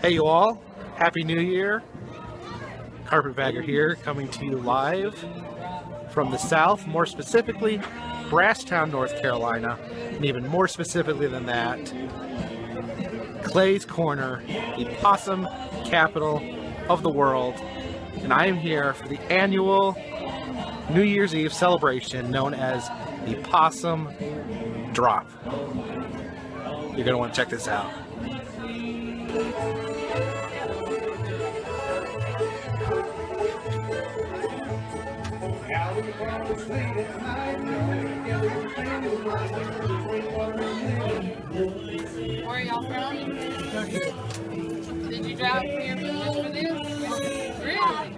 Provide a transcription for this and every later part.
Hey you all, Happy New Year. Carpetbagger here, coming to you live from the South, more specifically Brasstown, North Carolina, and even more specifically than that, Clay's Corner, the possum capital of the world. And I am here for the annual New Year's Eve celebration known as the Possum Drop. You're going to want to check this out. Where are y'all from? Did you drive here for this? Really?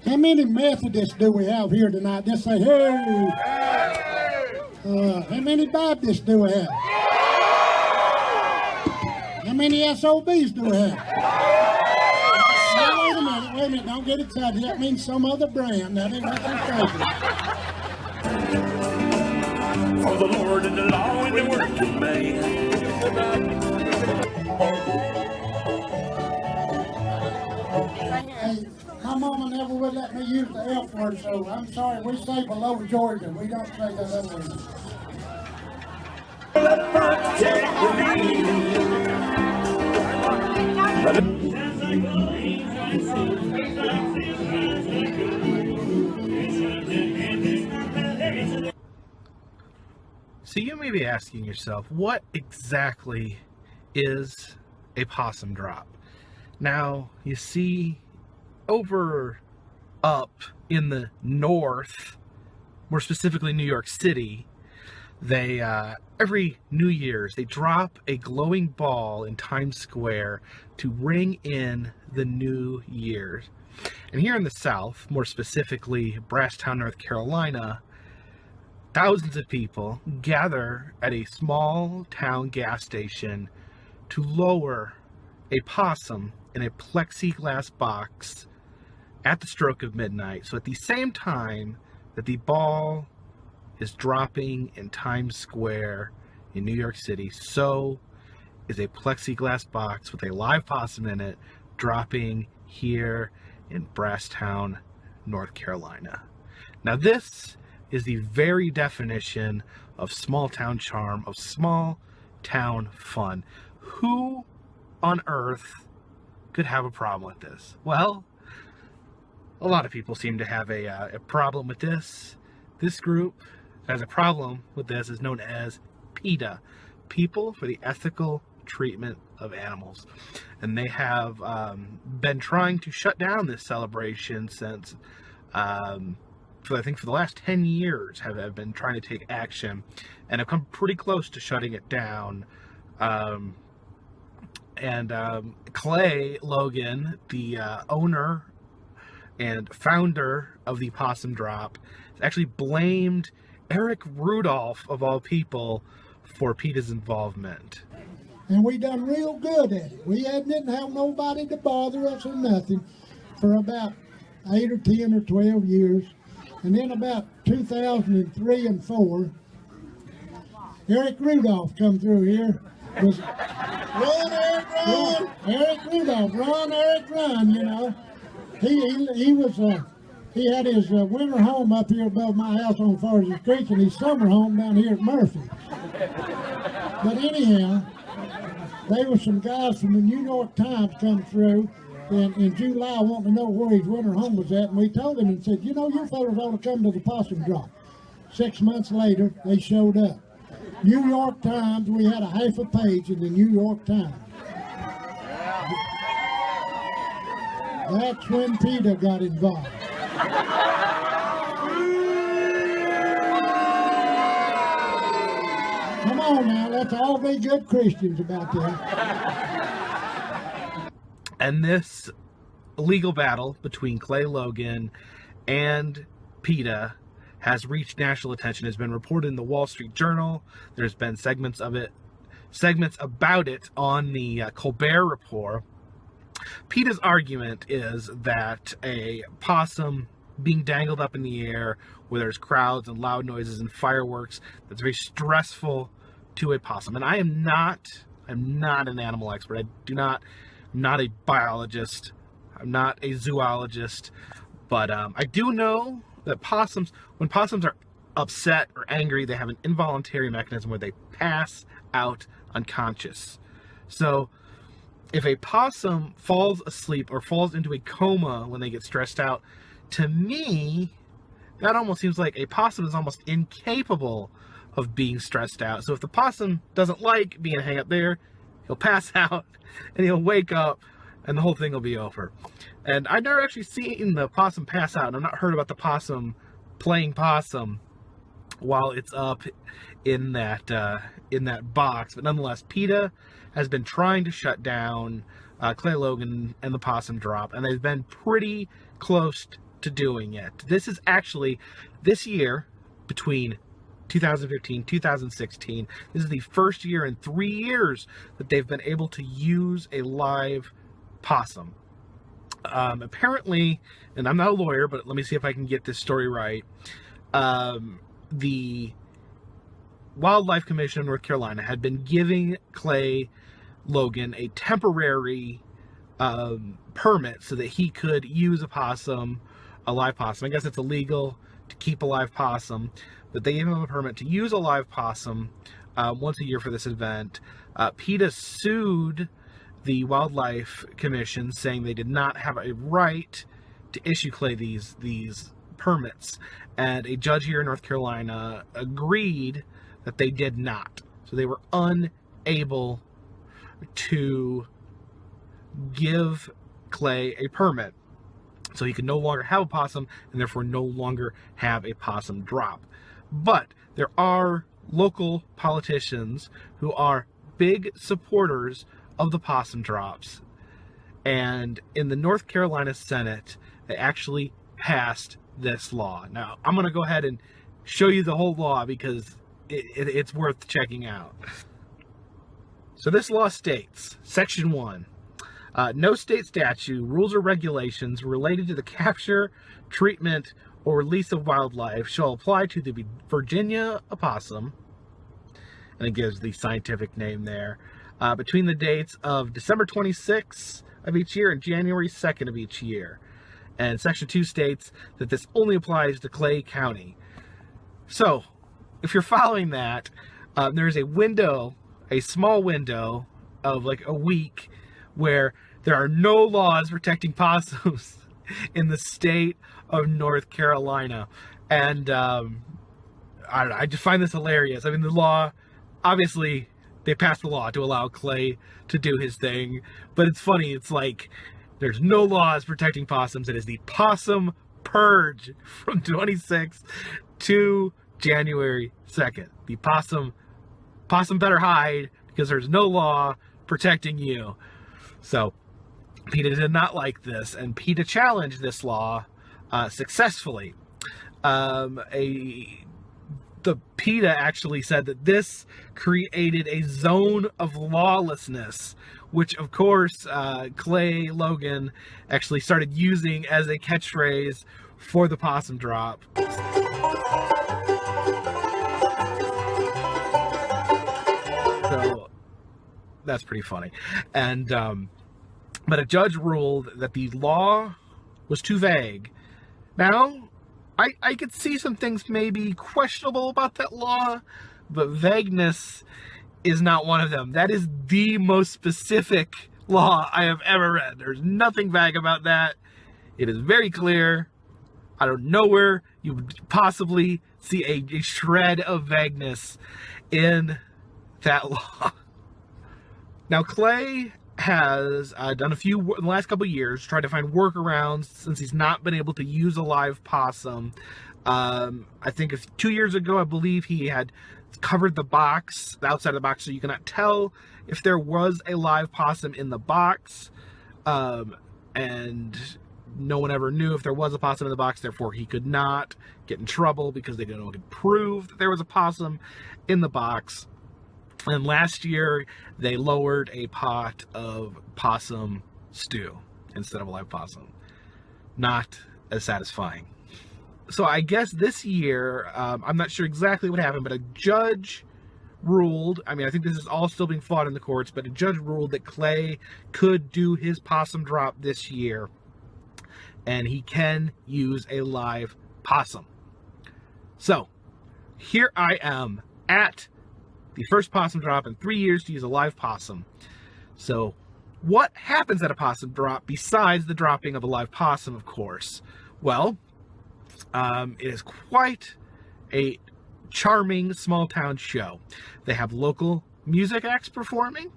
How many Methodists do we have here tonight? Just say, hey! How many Baptists do we have? How many SOBs do we have? Now, wait a minute, don't get excited. That means some other brand. That ain't nothing crazy. For the Lord and the law and the working man. Hey, my mama never would let me use the F word, so I'm sorry. We say below Georgia. We don't say that other word. So you may be asking yourself, what exactly is a possum drop? Now, you see, up in the north, more specifically New York City, they every New Year's they drop a glowing ball in Times Square to ring in the new year. And here in the South, more specifically Brasstown, North Carolina, thousands of people gather at a small town gas station to lower a possum in a plexiglass box at the stroke of midnight. So at the same time that the ball is dropping in Times Square in New York City, so is a plexiglass box with a live possum in it dropping here in Brasstown, North Carolina. Now this is the very definition of small town charm, of small town fun. Who on earth could have a problem with this? Well, a lot of people seem to have a problem with this. This group that has a problem with this is known as PETA, People for the Ethical Treatment of Animals. And they have been trying to shut down this celebration since, I think for the last 10 years, have been trying to take action and have come pretty close to shutting it down. Clay Logan, the owner and founder of the Possum Drop, has actually blamed Eric Rudolph, of all people, for PETA's involvement. And we done real good at it. We didn't have nobody to bother us or nothing for about 8 or 10 or 12 years. And then about 2003 and 4, Eric Rudolph come through here. Was, run, Eric, run! Eric Rudolph, run, Eric, run, you know. He had his winter home up here above my house on Forest Creek and his summer home down here at Murphy. But anyhow, there were some guys from the New York Times come through in July wanting to know where his winter home was at, and we told him and said, you know, you fellas ought to come to the possum drop. 6 months later, they showed up. New York Times, we had a half a page in the New York Times. That's when PETA got involved. Come on now, let's all be good Christians about that. And this legal battle between Clay Logan and PETA has reached national attention. Has been reported in the Wall Street Journal. There's been segments about it on the Colbert Report. PETA's argument is that a possum being dangled up in the air where there's crowds and loud noises and fireworks, that's very stressful to a possum. And I'm not an animal expert. I'm not a biologist. I'm not a zoologist. But I do know that when possums are upset or angry, they have an involuntary mechanism where they pass out unconscious. So if a possum falls asleep or falls into a coma when they get stressed out, to me, that almost seems like a possum is almost incapable of being stressed out. So if the possum doesn't like being hang up there, he'll pass out and he'll wake up and the whole thing will be over. And I've never actually seen the possum pass out, and I've not heard about the possum playing possum while it's up in that box. But nonetheless, PETA has been trying to shut down Clay Logan and the possum drop, and they've been pretty close to doing it. This is actually, this year, between 2015, 2016, this is the first year in 3 years that they've been able to use a live possum. Apparently, and I'm not a lawyer, but let me see if I can get this story right. The Wildlife Commission of North Carolina had been giving Clay Logan a temporary permit so that he could use a live possum. I guess it's illegal to keep a live possum, but they gave him a permit to use a live possum once a year for this event. PETA sued the Wildlife Commission, saying they did not have a right to issue Clay these permits, and a judge here in North Carolina agreed that they did not. So they were unable to give Clay a permit, so he could no longer have a possum and therefore no longer have a possum drop. But there are local politicians who are big supporters of the possum drops, and in the North Carolina Senate they actually passed this law. Now I'm going to go ahead and show you the whole law because it's worth checking out. So this law states, Section 1, no state statute, rules, or regulations related to the capture, treatment, or release of wildlife shall apply to the Virginia opossum, and it gives the scientific name there, between the dates of December 26th of each year and January 2nd of each year. And Section 2 states that this only applies to Clay County. So, if you're following that, there's a small window of like a week where there are no laws protecting possums in the state of North Carolina. And I just find this hilarious. I mean, the law, obviously, they passed the law to allow Clay to do his thing, but it's funny. It's like there's no laws protecting possums. It is the possum purge from 26th to January 2nd. The possum better hide because there's no law protecting you. So PETA did not like this, and PETA challenged this law successfully. The PETA actually said that this created a zone of lawlessness, which of course Clay Logan actually started using as a catchphrase for the possum drop. So that's pretty funny. And but a judge ruled that the law was too vague. Now, I could see some things maybe questionable about that law, but vagueness is not one of them. That is the most specific law I have ever read. There's nothing vague about that. It is very clear. I don't know where you would possibly see a shred of vagueness in that law. Now, Clay has done a few in the last couple of years, tried to find workarounds since he's not been able to use a live possum. I think 2 years ago, I believe he had covered the box, the outside of the box, so you cannot tell if there was a live possum in the box. And no one ever knew if there was a possum in the box, therefore he could not get in trouble because they didn't know could prove that there was a possum in the box. And last year, they lowered a pot of possum stew instead of a live possum. Not as satisfying. So I guess this year, I'm not sure exactly what happened, but a judge ruled, I mean, I think this is all still being fought in the courts, but a judge ruled that Clay could do his possum drop this year, and he can use a live possum. So, here I am at the first possum drop in 3 years to use a live possum. So, what happens at a possum drop besides the dropping of a live possum, of course? Well, it is quite a charming small town show. They have local music acts performing.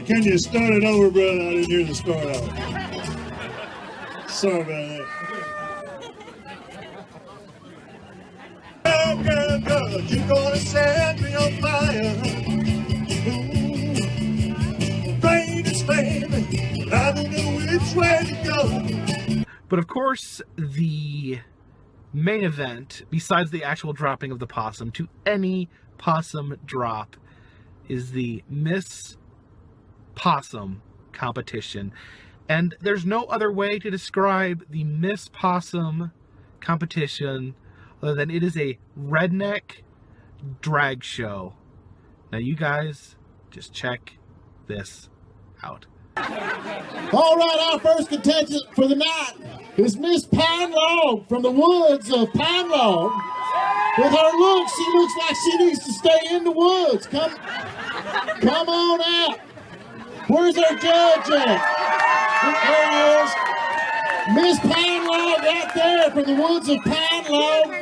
Can you start it over, brother? I didn't hear the start over. Sorry about that. Girl, girl, you're gonna set me on fire. Rain is flaming, I don't know which way to go. But of course, the main event, besides the actual dropping of the possum to any possum drop, is the Miss Possum competition. And there's no other way to describe the Miss Possum competition other than it is a redneck drag show. Now you guys just check this out. All right, our first contestant for the night is Miss Pine Log from the woods of Pine Log. With her looks, she looks like she needs to stay in the woods. Come on out. Where's our judge at? There he is. Miss Pine Log out there from the woods of Pine Log.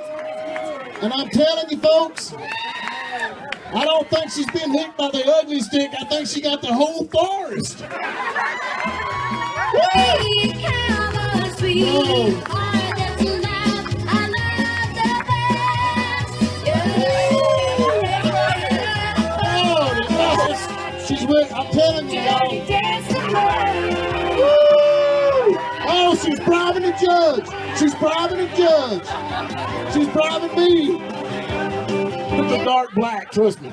And I'm telling you folks, I don't think she's been hit by the ugly stick. I think she got the whole forest. She's with, I'm telling you, y'all. Oh, she's bribing the judge. She's bribing the judge. She's bribing me. With the dark black, trust me.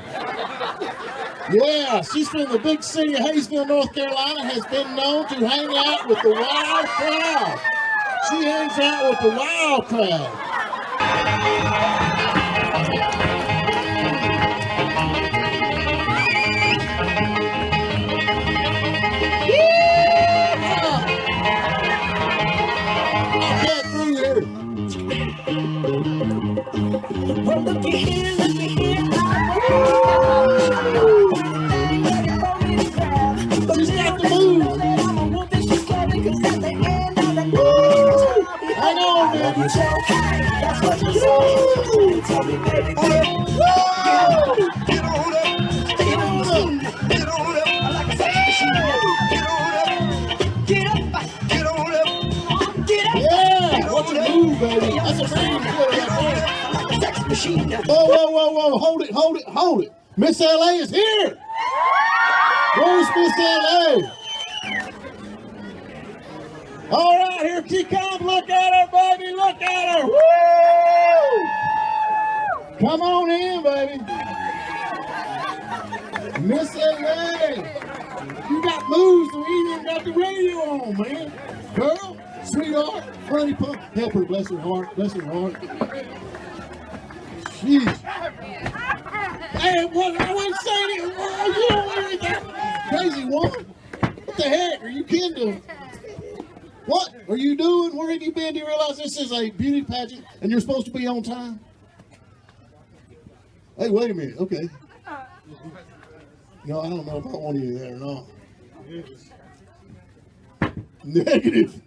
Yeah, she's from the big city of Hayesville, North Carolina, has been known to hang out with the wild crowd. She hangs out with the wild crowd. Well, looky here, looky here. But she's got the moves. Hang on, baby. That's what you say. Tell me, baby. Get on up. Get on up. Get on up. Like a sex machine. Get on up. Get up. Get on up. Get up. Yeah, what's your move, baby? That's a pretty good right there. Like a sex machine. Whoa, whoa, whoa, whoa, hold it, hold it, hold it. Miss LA is here. Where's Miss LA? All right, here she comes. Look at her, baby, look at her. Woo! Come on in, baby. Miss LA, you got moves and you even got the radio on, man. Girl, sweetheart, funny pump. Help her, bless her heart, bless her heart. Jeez. Hey, what? I wasn't saying it. Oh, you don't want anything. Crazy woman. What the heck are you kidding? What are you doing? Where have you been? Do you realize this is a beauty pageant and you're supposed to be on time? Hey, wait a minute. Okay. No, I don't know if I want you there or not. Negative.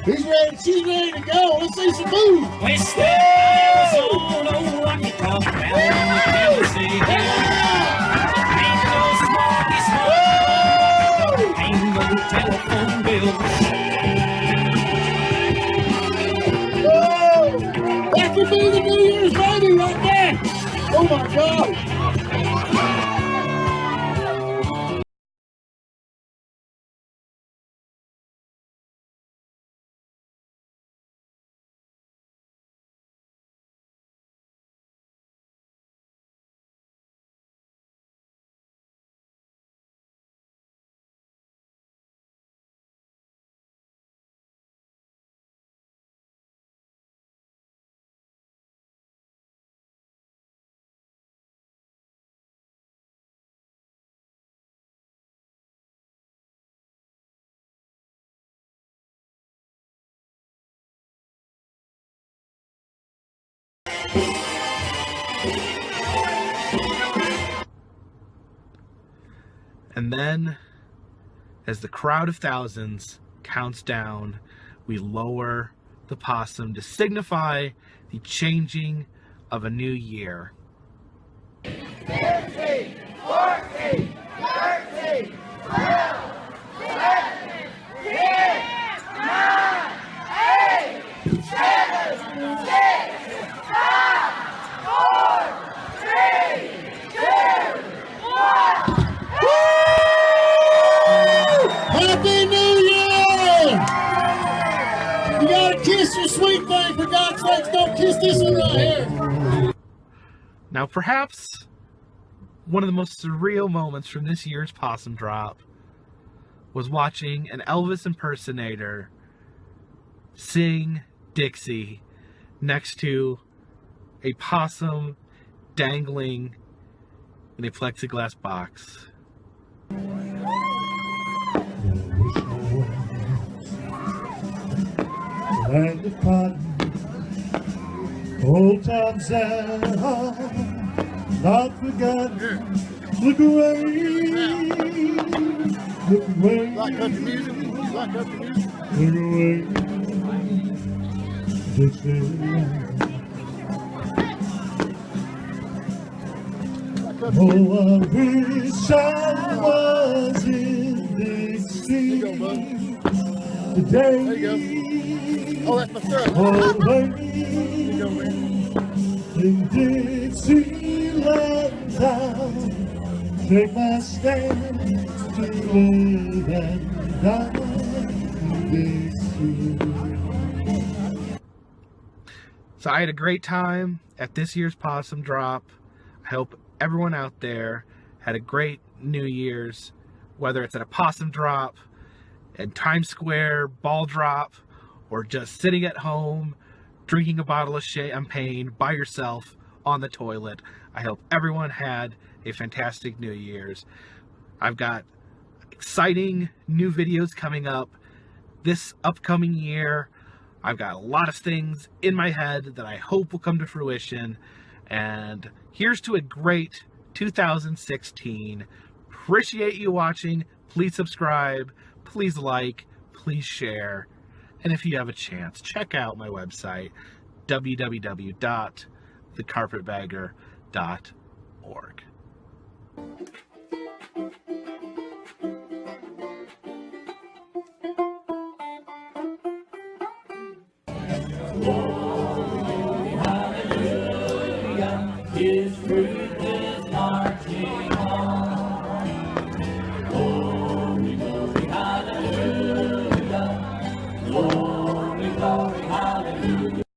He's ready. She's ready to go. Let's see some moves. West Arizona, rocky top down in Tennessee. Ain't no smoky smoke, ain't no telephone bill. That could be the New Year's baby right there. Oh my God. And then, as the crowd of thousands counts down, we lower the possum to signify the changing of a new year. 15, 14, 13, 12, 11, 10, 9, 8, 7, 6, 5, 4, 3, 2, 1. Happy New Year! You gotta kiss your sweet thing. For God's sakes, don't kiss this one right here. Now, perhaps one of the most surreal moments from this year's possum drop was watching an Elvis impersonator sing Dixie next to a possum dangling in a plexiglass box. Land of cotton, old times that are not forgotten. Look away, look away, Like country music? You like country music? look away. Dixieland. Oh, I wish I was in Dixie There you go, bud. today. There you go. Oh, that's my syrup. Oh, There baby. you go, man. In Dixieland town, take my stand to live and die in Dixie. So I had a great time at this year's possum drop. I hope everyone out there had a great New Year's, whether it's at a possum drop, at Times Square ball drop, or just sitting at home drinking a bottle of champagne by yourself on the toilet. I hope everyone had a fantastic New Year's. I've got exciting new videos coming up this upcoming year. I've got a lot of things in my head that I hope will come to fruition. And here's to a great 2016. Appreciate you watching. Please subscribe. Please like. Please share. And if you have a chance, check out my website, www.thecarpetbagger.org. His fruit is marching